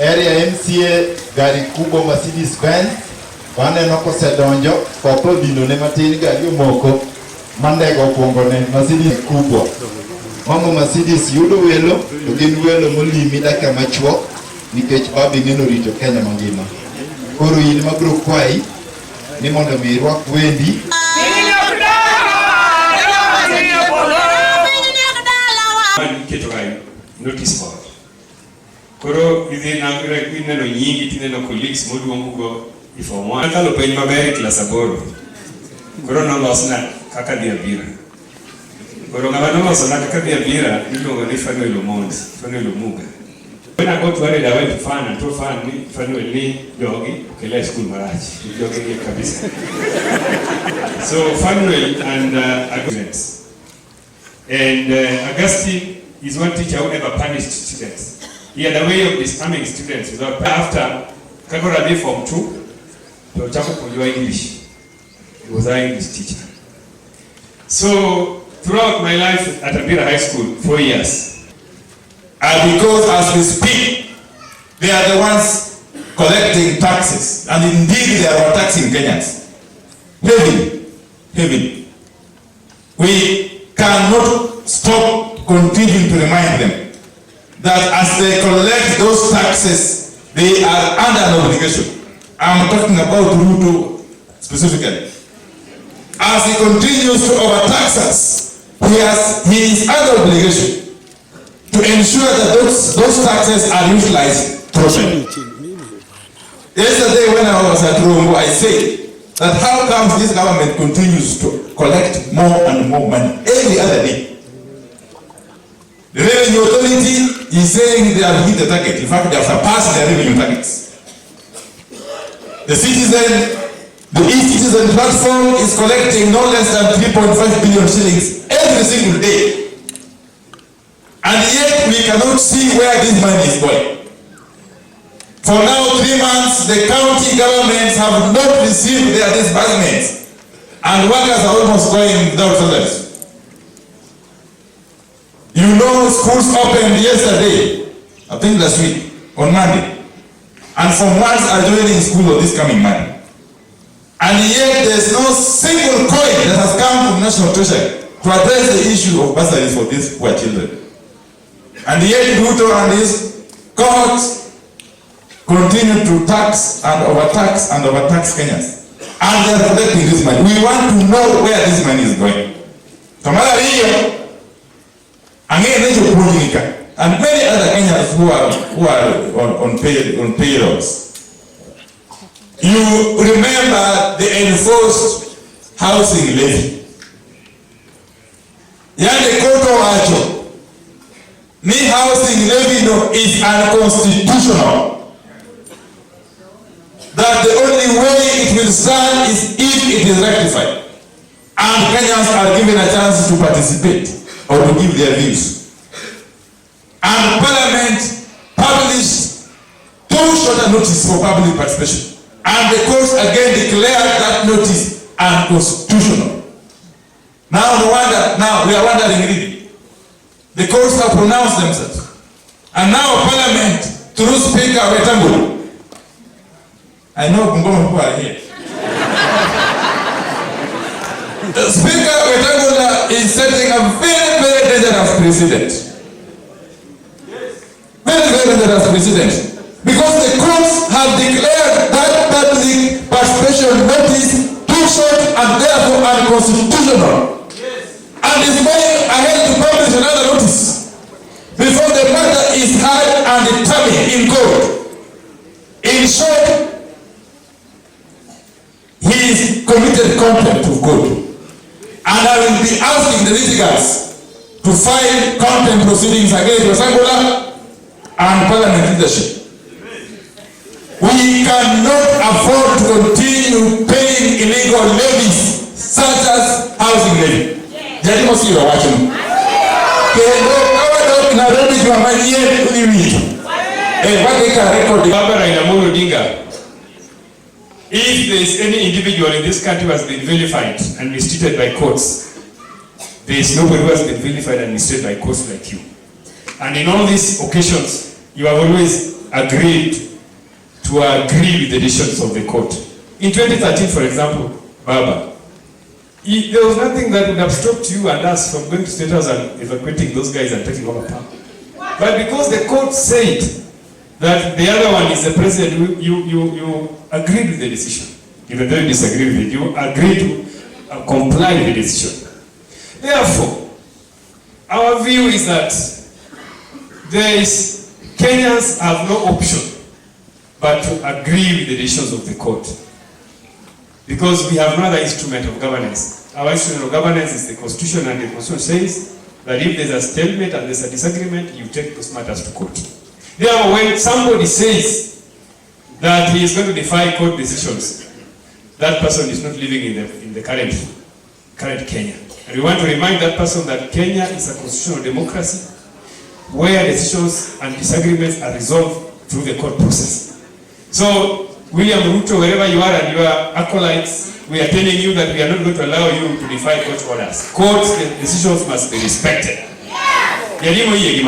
area MCA gari kubwa Mercedes Benz waneno kosedonjo kopo bino ne matin gari moko mandego kuongone Mercedes kubwa. Mama Mercedes yudo welo to gin welo molimi dakika machuok nikech babi ngeno rito Kenya mangima. Koro in mabro kwai ni mondo mi rwak wendi notice board. Koro idhi nagira kwineno nyingi tineno colleagues moduongo ifom one. Kalo penj maber class 8. Koro nolosna kaka dhi abira. Koro ng'ama nolosona kaka dhi abira iluongo ni Fanuel Omondi, Fanuel Omuga. When I got worried, I went to Fan and told Fanuel ni jogi kele school marach. Jogi ni kabisa. So Fanuel and agreements. And Augustine is one teacher who never punished students. He had a way of disarming students without. After Kagoradi Form 2, to Chapo Kujua English. He was an English teacher. So throughout my life at Abira High School, 4 years. And because as we speak, they are the ones collecting taxes, and indeed they are taxing Kenyans. Heavily. We cannot stop continuing to remind them that as they collect those taxes, they are under an obligation. I'm talking about Ruto specifically. As he continues to overtax us, he is under obligation to ensure that those taxes are utilized properly. Yesterday when I was at Rombo, I said that how comes this government continues to collect more and more money every other day? The revenue authority is saying they have hit the target. In fact, they have surpassed their revenue targets. The e-citizen platform is collecting no less than 3.5 billion shillings every single day. And yet we cannot see where this money is going. For now 3 months, the county governments have not received their disbursements, and workers are almost going without salaries. You know, schools opened yesterday, I think last week, on Monday, and some ones are joining school on this coming Monday. And yet there's no single coin that has come from National Treasury to address the issue of bursaries for these poor children. And yet Ruto and his cohorts continue to tax and overtax Kenyans. And they are collecting this money. We want to know where this money is going. And many other Kenyans who are on payrolls. You remember the enforced housing levy. Yande koto wacho. Ni housing levy is unconstitutional. That the only way it will stand is if it is rectified. And Kenyans are given a chance to participate or to give their views. And Parliament published 2 shorter notices for public participation. And the courts again declared that notice unconstitutional. Now we are wondering really. The courts have pronounced themselves. And now Parliament, through Speaker WETANGULA, I know Bungoma who are here. The Speaker WETANGULA is setting a very, very dangerous precedent. Very, very dangerous precedent. Because the courts have declared that public participation notice too short and therefore unconstitutional. And is going ahead to publish another notice before the matter is heard and determined in court. In short, he is committed contempt of God. And I will be asking the litigants to file contempt proceedings against WETANGULA and Parliament leadership. We cannot afford to continue paying illegal levies such as housing levy. Jadi mesti watching. Kendo kawa na ready kwa manye uliwito. Wakeka record Baba Raila Odinga. If there is any individual in this country who has been vilified and mistreated by courts, there is nobody who has been vilified and mistreated by courts like you. And in all these occasions, you have always agreed to agree with the decisions of the court. In 2013, for example, Baba, there was nothing that would have stopped you and us from going to State House and evacuating those guys and taking over power. But because the court said that the other one is the president, you agreed with the decision. Even though you disagreed with it, you agreed to comply with the decision. Therefore, our view is that Kenyans have no option but to agree with the decisions of the court. Because we have no other instrument of governance. Our instrument of governance is the Constitution, and the Constitution says that if there's a stalemate and there's a disagreement, you take those matters to court. Therefore, when somebody says that he is going to defy court decisions, that person is not living in the current Kenya. And we want to remind that person that Kenya is a constitutional democracy where decisions and disagreements are resolved through the court process. So, William Ruto, wherever you are and your acolytes, we are telling you that we are not going to allow you to defy court orders. Court decisions must be respected. Yalimu hii